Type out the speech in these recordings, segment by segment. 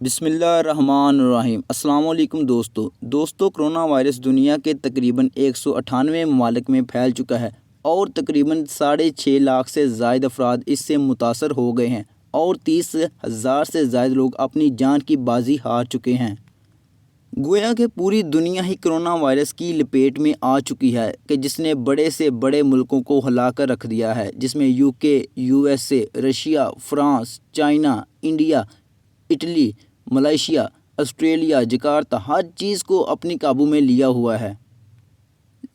بسم اللہ الرحمن الرحیم۔ السلام علیکم دوستو کرونا وائرس دنیا کے تقریباً 198 ممالک میں پھیل چکا ہے اور تقریباً 6.5 لاکھ سے زائد افراد اس سے متاثر ہو گئے ہیں اور 30,000 سے زائد لوگ اپنی جان کی بازی ہار چکے ہیں۔ گویا کہ پوری دنیا ہی کرونا وائرس کی لپیٹ میں آ چکی ہے کہ جس نے بڑے سے بڑے ملکوں کو ہلا کر رکھ دیا ہے، جس میں UK، USA، Russia, France, China, India, Italy, Malaysia, Australia, Jakarta ہر چیز کو اپنی قابو میں لیا ہوا ہے۔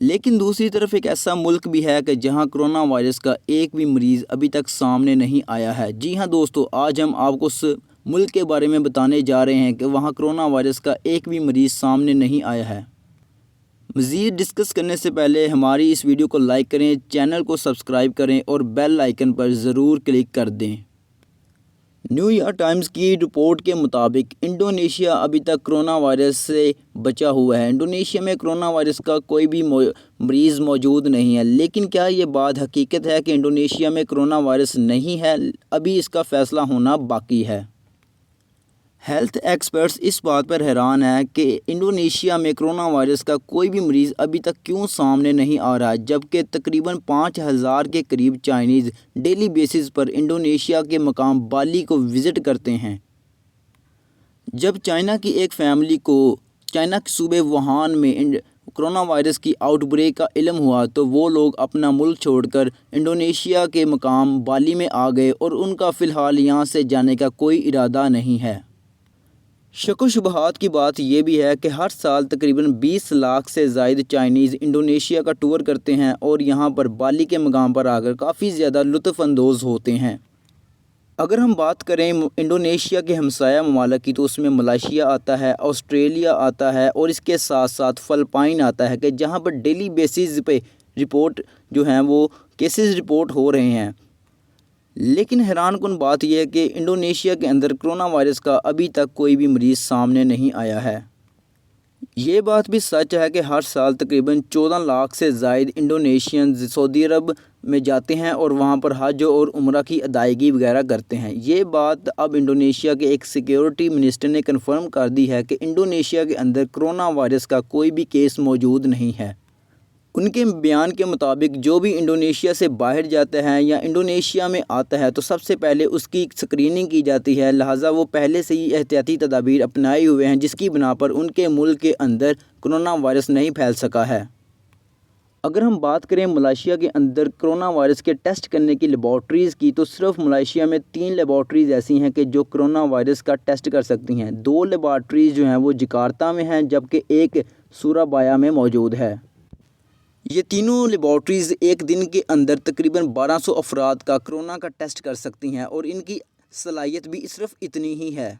لیکن دوسری طرف ایک ایسا ملک بھی ہے کہ جہاں کرونا وائرس کا ایک بھی مریض ابھی تک سامنے نہیں آیا ہے۔ جی ہاں دوستو، آج ہم آپ کو اس ملک کے بارے میں بتانے جا رہے ہیں کہ وہاں کرونا وائرس کا ایک بھی مریض سامنے نہیں آیا ہے۔ مزید ڈسکس کرنے سے پہلے ہماری اس ویڈیو کو لائک کریں، چینل کو سبسکرائب کریں اور بیل آئیکن پر ضرور کلک کر دیں۔ نیو یارک ٹائمز کی رپورٹ کے مطابق انڈونیشیا ابھی تک کرونا وائرس سے بچا ہوا ہے۔ انڈونیشیا میں کرونا وائرس کا کوئی بھی مریض موجود نہیں ہے، لیکن کیا یہ بات حقیقت ہے کہ انڈونیشیا میں کرونا وائرس نہیں ہے؟ ابھی اس کا فیصلہ ہونا باقی ہے۔ ہیلتھ ایکسپرٹس اس بات پر حیران ہیں کہ انڈونیشیا میں کرونا وائرس کا کوئی بھی مریض ابھی تک کیوں سامنے نہیں آ رہا، جبکہ تقریباً 5,000 کے قریب چائنیز ڈیلی بیسس پر انڈونیشیا کے مقام بالی کو وزٹ کرتے ہیں۔ جب چائنا کی ایک فیملی کو چائنا کے صوبے ووہان میں کرونا وائرس کی آؤٹ بریک کا علم ہوا تو وہ لوگ اپنا ملک چھوڑ کر انڈونیشیا کے مقام بالی میں آ گئے اور ان کا فی الحال یہاں سے جانے کا کوئی ارادہ نہیں ہے۔ شک و شبہات کی بات یہ بھی ہے کہ ہر سال تقریباً 20 لاکھ سے زائد چائنیز انڈونیشیا کا ٹور کرتے ہیں اور یہاں پر بالی کے مقام پر آ کر کافی زیادہ لطف اندوز ہوتے ہیں۔ اگر ہم بات کریں انڈونیشیا کے ہمسایہ ممالک کی تو اس میں ملائیشیا آتا ہے، آسٹریلیا آتا ہے اور اس کے ساتھ ساتھ فلپائن آتا ہے کہ جہاں پر ڈیلی بیسز پہ رپورٹ جو ہیں وہ کیسز رپورٹ ہو رہے ہیں۔ لیکن حیران کن بات یہ ہے کہ انڈونیشیا کے اندر کرونا وائرس کا ابھی تک کوئی بھی مریض سامنے نہیں آیا ہے۔ یہ بات بھی سچ ہے کہ ہر سال تقریباً 14 لاکھ سے زائد انڈونیشینز سعودی عرب میں جاتے ہیں اور وہاں پر حج اور عمرہ کی ادائیگی وغیرہ کرتے ہیں۔ یہ بات اب انڈونیشیا کے ایک سیکیورٹی منسٹر نے کنفرم کر دی ہے کہ انڈونیشیا کے اندر کرونا وائرس کا کوئی بھی کیس موجود نہیں ہے۔ ان کے بیان کے مطابق جو بھی انڈونیشیا سے باہر جاتا ہے یا انڈونیشیا میں آتا ہے تو سب سے پہلے اس کی سکریننگ کی جاتی ہے، لہٰذا وہ پہلے سے ہی احتیاطی تدابیر اپنائے ہوئے ہیں جس کی بنا پر ان کے ملک کے اندر کرونا وائرس نہیں پھیل سکا ہے۔ اگر ہم بات کریں ملائیشیا کے اندر کرونا وائرس کے ٹیسٹ کرنے کی لیبارٹریز کی تو صرف ملائیشیا میں 3 لیبارٹریز ایسی ہیں کہ جو کرونا وائرس کا ٹیسٹ کر سکتی ہیں۔ 2 لیبارٹریز جو ہیں وہ جکارتا میں ہیں جبکہ ایک سورابایا میں موجود ہے۔ یہ تینوں لیبارٹریز ایک دن کے اندر تقریباً 1200 افراد کا کرونا کا ٹیسٹ کر سکتی ہیں اور ان کی صلاحیت بھی صرف اتنی ہی ہے۔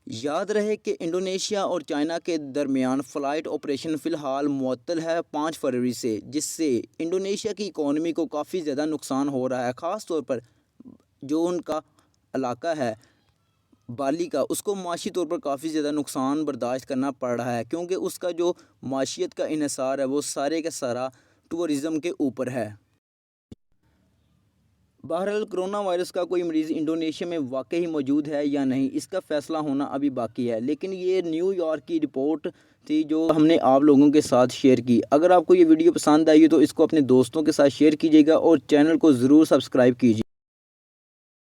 یاد رہے کہ انڈونیشیا اور چائنا کے درمیان فلائٹ آپریشن فی الحال معطل ہے 5 فروری سے، جس سے انڈونیشیا کی اکانومی کو کافی زیادہ نقصان ہو رہا ہے، خاص طور پر جو ان کا علاقہ ہے بالی کا، اس کو معاشی طور پر کافی زیادہ نقصان برداشت کرنا پڑ رہا ہے کیونکہ اس کا جو معیشت کا انحصار ہے وہ سارے کا سارا ٹورزم کے اوپر ہے۔ بہرحال کرونا وائرس کا کوئی مریض انڈونیشیا میں واقعی موجود ہے یا نہیں، اس کا فیصلہ ہونا ابھی باقی ہے، لیکن یہ نیو یارک کی رپورٹ تھی جو ہم نے آپ لوگوں کے ساتھ شیئر کی۔ اگر آپ کو یہ ویڈیو پسند آئی تو اس کو اپنے دوستوں کے ساتھ شیئر کیجیے گا اور چینل کو ضرور سبسکرائب کیجیے۔